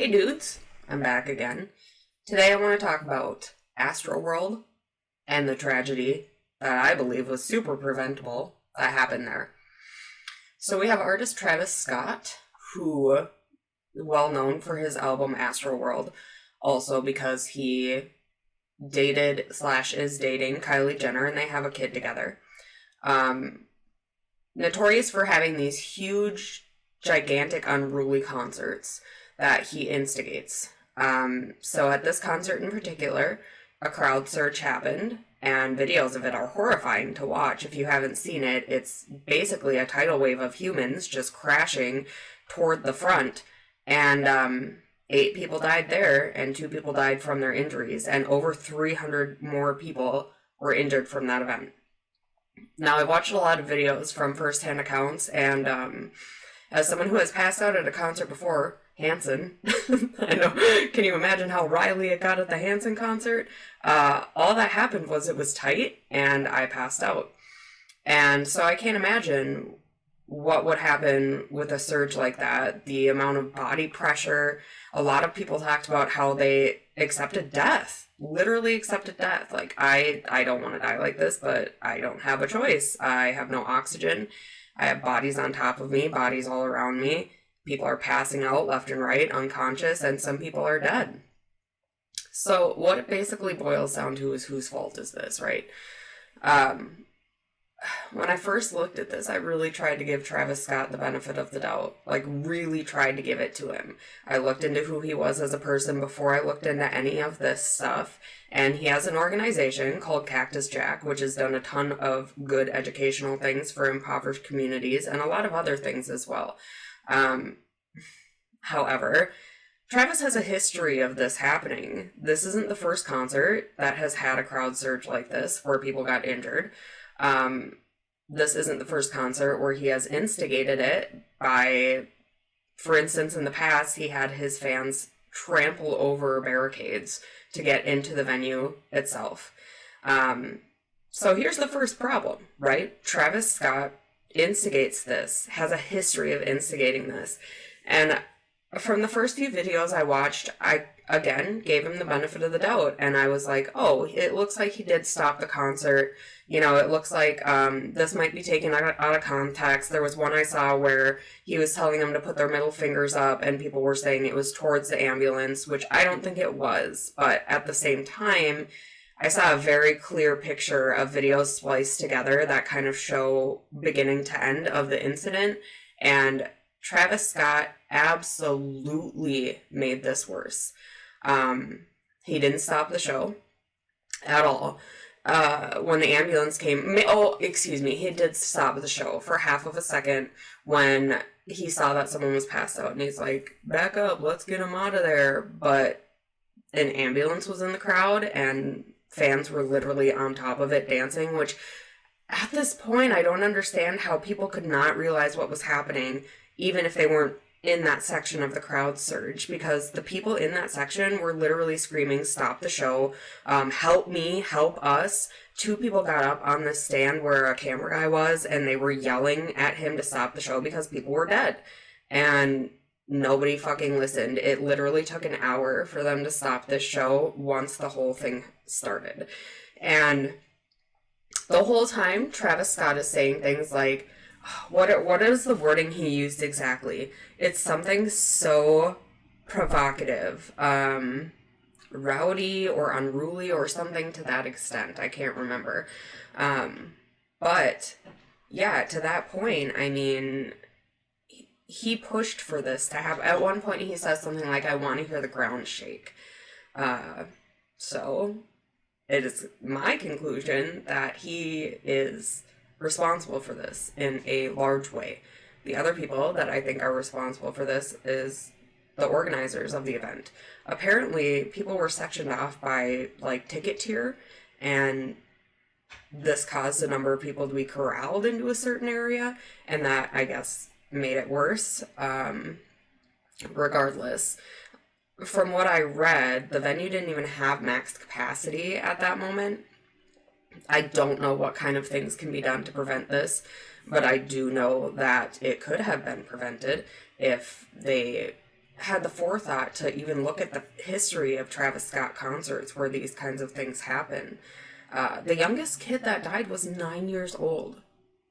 Hey dudes, I'm back again. Today I want to talk about Astroworld and the tragedy that I believe was super preventable that happened there. So we have artist Travis Scott, who well known for his album Astroworld, also because he dated / is dating Kylie Jenner and they have a kid together. Notorious for having these huge, gigantic, unruly concerts that he instigates. So at this concert in particular, a crowd surge happened, and videos of it are horrifying to watch. If you haven't seen it, it's basically a tidal wave of humans just crashing toward the front, and 8 people died there, and 2 people died from their injuries, and over 300 more people were injured from that event. Now, I've watched a lot of videos from first-hand accounts, and as someone who has passed out at a concert before, Hanson, I know, can you imagine how riley it got at the Hanson concert? All that happened was it was tight, and I passed out. And so I can't imagine what would happen with a surge like that, the amount of body pressure. A lot of people talked about how they accepted death, literally accepted death. Like, I don't want to die like this, but I don't have a choice. I have no oxygen. I have bodies on top of me, bodies all around me. People are passing out left and right, unconscious, and some people are dead. So what it basically boils down to is whose fault is this, right? When I first looked at this, I really tried to give Travis Scott the benefit of the doubt. Like, really tried to give it to him. I looked into who he was as a person before I looked into any of this stuff. And he has an organization called Cactus Jack, which has done a ton of good educational things for impoverished communities and a lot of other things as well. However, Travis has a history of this happening. This isn't the first concert that has had a crowd surge like this where people got injured. This isn't the first concert where he has instigated it by, for instance, in the past, he had his fans trample over barricades to get into the venue itself. So here's the first problem, right? Travis Scott instigates this, has a history of instigating this. And from the first few videos I watched, I, again, gave him the benefit of the doubt. And I was like, oh, it looks like he did stop the concert. You know, it looks like this might be taken out of context. There was one I saw where he was telling them to put their middle fingers up, and people were saying it was towards the ambulance, which I don't think it was. But at the same time, I saw a very clear picture of videos spliced together that kind of show beginning to end of the incident. And Travis Scott absolutely made this worse. He didn't stop the show at all. When the ambulance came, he did stop the show for half of a second when he saw that someone was passed out, and he's like, back up, let's get him out of there. But an ambulance was in the crowd, and fans were literally on top of it dancing, which at this point, I don't understand how people could not realize what was happening, even if they weren't in that section of the crowd surge, because the people in that section were literally screaming, stop the show, help me, help us. 2 people got up on the stand where a camera guy was, and they were yelling at him to stop the show because people were dead. And nobody fucking listened. It literally took an hour for them to stop this show once the whole thing started. And the whole time, Travis Scott is saying things like, what is the wording he used exactly? It's something so provocative, rowdy or unruly or something to that extent. I can't remember. But yeah, to that point, I mean, he pushed for this to happen. At one point, he says something like, I want to hear the ground shake. So it is my conclusion that he is responsible for this in a large way. The other people that I think are responsible for this is the organizers of the event. Apparently, people were sectioned off by, like, ticket tier, and this caused a number of people to be corralled into a certain area, and that, I guess, made it worse. Regardless, from what I read, the venue didn't even have max capacity at that moment. I don't know what kind of things can be done to prevent this, but I do know that it could have been prevented if they had the forethought to even look at the history of Travis Scott concerts where these kinds of things happen. The youngest kid that died was 9 years old.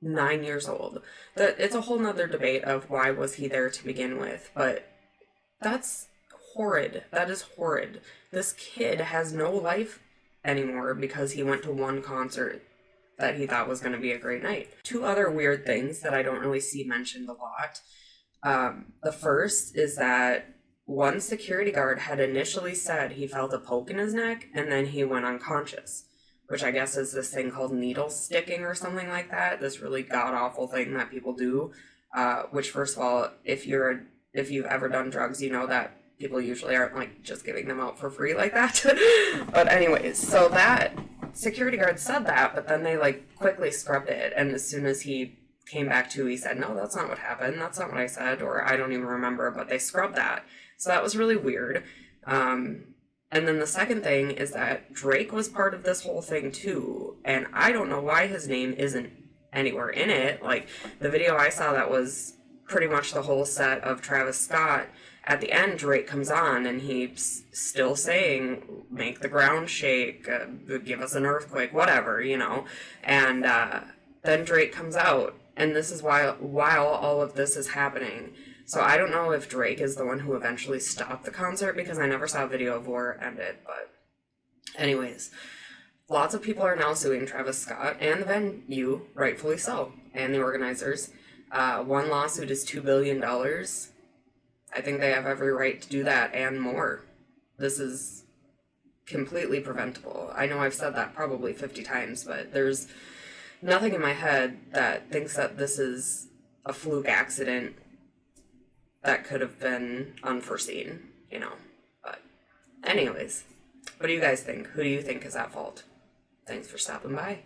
9 years old. It's a whole nother debate of why was he there to begin with, but that's horrid. That is horrid. This kid has no life anymore because he went to one concert that he thought was going to be a great night. Two other weird things that I don't really see mentioned a lot. The first is that one security guard had initially said he felt a poke in his neck and then he went unconscious, which I guess is this thing called needle sticking or something like that. This really god-awful thing that people do, which first of all, if you've ever done drugs, you know that people usually aren't like just giving them out for free like that. But anyways, so that security guard said that, but then they like quickly scrubbed it, and as soon as he came back to, he said, no, that's not what happened, that's not what I said, or I don't even remember, but they scrubbed that. So that was really weird. And then the second thing is that Drake was part of this whole thing too, and I don't know why his name isn't anywhere in it. Like, the video I saw that was pretty much the whole set of Travis Scott, at the end Drake comes on and he's still saying, make the ground shake, give us an earthquake, whatever, you know. And then Drake comes out, and this is while all of this is happening. So I don't know if Drake is the one who eventually stopped the concert, because I never saw a video of where it ended. But anyways, lots of people are now suing Travis Scott and the venue, rightfully so, and the organizers. One lawsuit is $2 billion. I think they have every right to do that and more. This is completely preventable. I know I've said that probably 50 times, but there's nothing in my head that thinks that this is a fluke accident that could have been unforeseen, you know. But anyways, what do you guys think? Who do you think is at fault? Thanks for stopping by.